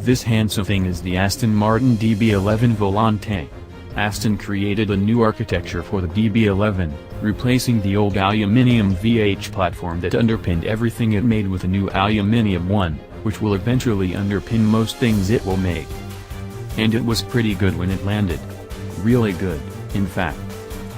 This handsome thing is the Aston Martin DB11 Volante. Aston created a new architecture for the DB11, replacing the old aluminium VH platform that underpinned everything it made with a new aluminium one, which will eventually underpin most things it will make. And it was pretty good when it landed. Really good, in fact.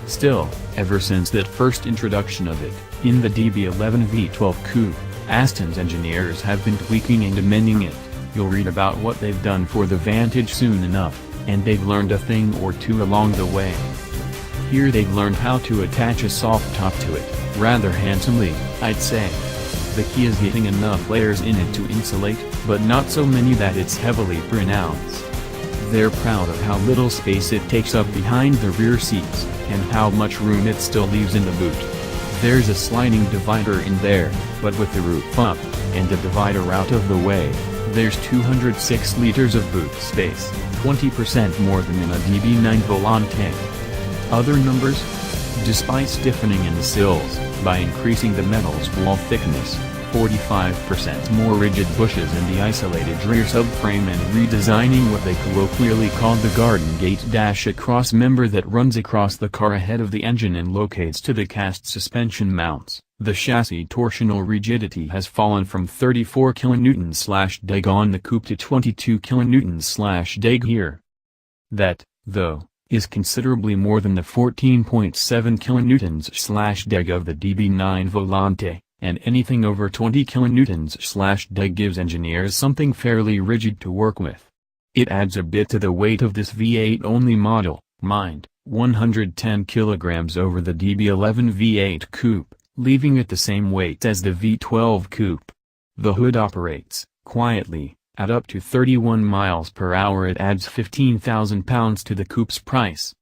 Still, ever since that first introduction of it, in the DB11 V12 coupe, Aston's engineers have been tweaking and amending it. You'll read about what they've done for the Vantage soon enough, and they've learned a thing or two along the way. Here they've learned how to attach a soft top to it, rather handsomely, I'd say. The key is getting enough layers in it to insulate, but not so many that it's heavily pronounced. They're proud of how little space it takes up behind the rear seats, and how much room it still leaves in the boot. There's a sliding divider in there, but with the roof up, and the divider out of the way, there's 206 liters of boot space, 20% more than in a DB9 Volante. Other numbers? Despite stiffening in the sills, by increasing the metal's wall thickness, 45% more rigid bushes in the isolated rear subframe and redesigning what they colloquially called the garden gate dash, a cross member that runs across the car ahead of the engine and locates to the cast suspension mounts, the chassis torsional rigidity has fallen from 34 kN/deg on the coupe to 22 kN/deg here. That, though, is considerably more than the 14.7 kN/deg of the DB9 Volante. And anything over 20 kN/deg gives engineers something fairly rigid to work with. It adds a bit to the weight of this V8 only model, mind, 110 kg over the DB11 V8 coupe, leaving it the same weight as the V12 coupe. The hood operates, quietly, at up to 31 miles per hour. It adds £15,000 to the coupe's price.